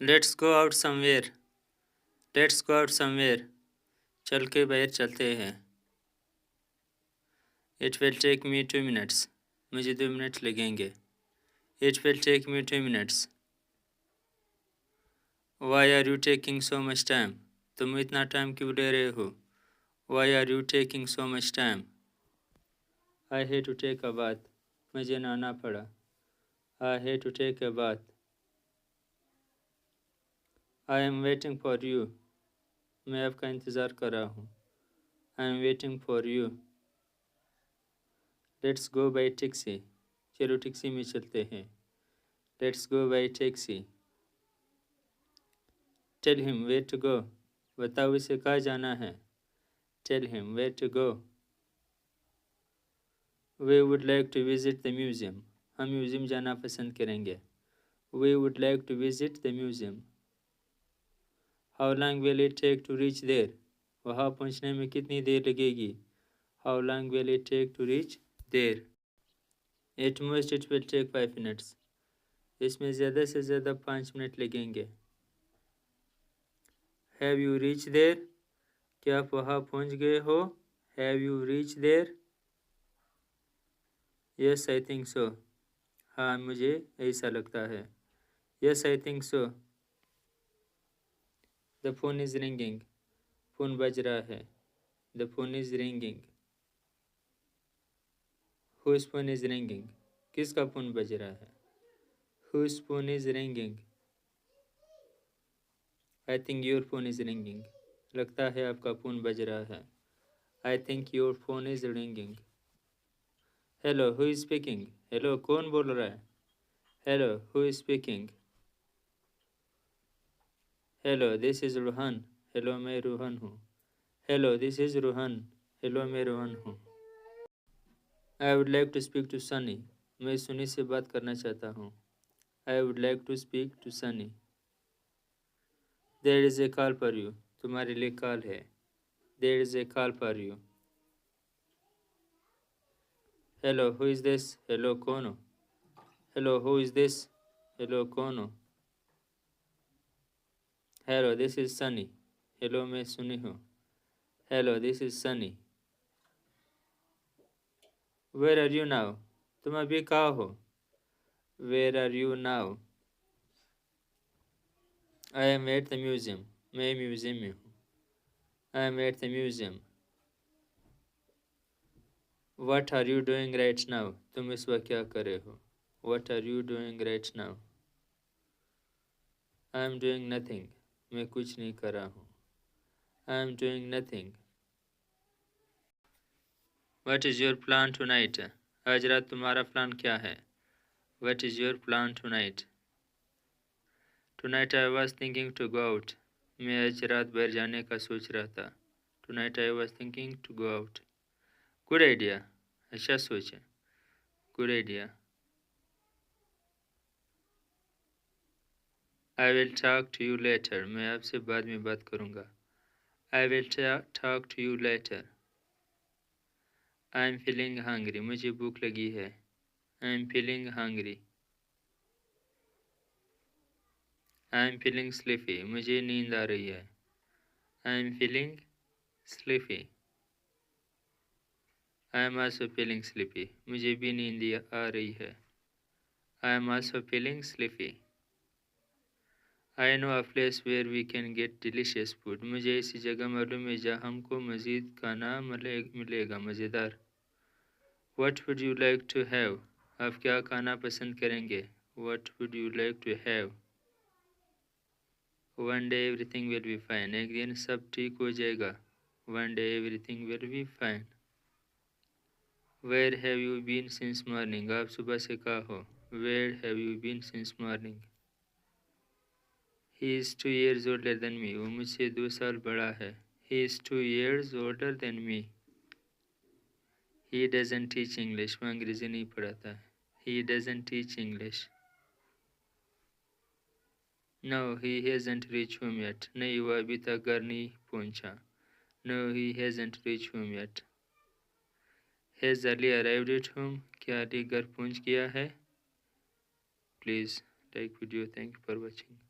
Let's go out somewhere. Let's go out somewhere. चल के बाहर चलते हैं। It will take me 2 minutes. मुझे 2 मिनट लगेंगे। It will take me 2 minutes. Why are you taking so much time? तुम इतना टाइम क्यों ले रहे हो? Why are you taking so much time? I had to take a bath. मुझे नहाना पड़ा। I had to take a bath. I am waiting for you. मैं आपका इंतज़ार कर रहा हूँ। I am waiting for you. Let's go by taxi. चलो टैक्सी में चलते हैं। Let's go by taxi. Tell him where to go. बताओ इसे कहाँ जाना है। Tell him where to go. We would like to visit the museum. हम म्यूज़ियम जाना पसंद करेंगे। We would like to visit the museum. How long will it take to reach there? वहाँ पहुँचने में कितनी देर लगेगी? How long will it take to reach there? At most it will take 5 minutes. इसमें ज़्यादा से ज़्यादा 5 मिनट लगेंगे। Have you reach there? क्या आप वहाँ पहुँच गए हो? Have you reach there? Yes I think so. हाँ मुझे ऐसा लगता है। Yes I think so. The phone is ringing. Phone बज रहा है। The phone is ringing. Whose phone is ringing? किसका फ़ोन बज रहा है? Whose phone is ringing? I think your phone is ringing. लगता है आपका फ़ोन बज रहा है। I think your phone is ringing. Hello who is speaking? Hello कौन बोल रहा है? Hello who is speaking? Hello this is Rohan. Hello मैं रोहन हूँ। Hello this is Rohan. Hello मैं रोहन हूँ। I would like to speak to Sunny. मैं सनी से बात करना चाहता हूँ। I would like to speak to Sunny. There is a call for you. तुम्हारे लिए कॉल है। There is a call for you. Hello who is this? Hello कौन हो? Hello who is this? Hello कौन हो? Hello this is Sunny. Hello मैं सनी हूँ। Hello this is Sunny. Where are you now? तुम अभी कहाँ हो? Where are you now? I am at the museum. मैं म्यूज़ियम में हूँ। I am at the museum. What are you doing right now? तुम इस वक्त क्या कर रहे हो? What are you doing right now? I am doing nothing. मैं कुछ नहीं कर रहा हूँ। I am doing nothing. What is your plan tonight? आज रात तुम्हारा प्लान क्या है? What is your plan tonight? Tonight I was thinking to go out. मैं आज रात बाहर जाने का सोच रहा था। Tonight I was thinking to go out. Good idea. अच्छा सोच है। Good idea. I will talk to you later. मैं आपसे बाद में बात करूँगा। I will talk to you later. I am feeling hungry. मुझे भूख लगी है। I am feeling hungry. I am feeling sleepy. मुझे नींद आ रही है। I am feeling sleepy. I am also feeling sleepy. मुझे भी नींद आ रही है। I am also feeling sleepy. I know a place where we can get delicious food. मुझे ऐसी जगह मालूम है जहाँ हमको मज़ीद खाना मिलेगा मज़ेदार। What would you like to have? आप क्या खाना पसंद करेंगे? What would you like to have? One day everything will be fine. एक दिन सब ठीक हो जाएगा। One day everything will be fine. Where have you been since morning? आप सुबह से कहाँ हो? Where have you been since morning? He is 2 years older than me. वो मुझसे 2 साल बड़ा है। He is 2 years older than me. He doesn't teach English. वो अंग्रेज़ी नहीं पढ़ाता है। He doesn't teach English. No, he hasn't reached home yet. नहीं वो अभी तक घर नहीं पहुंचा। No, he hasn't reached home yet. Has Ali arrived at home? क्या अली घर पहुंच गया है? Please like video. Thank you for watching.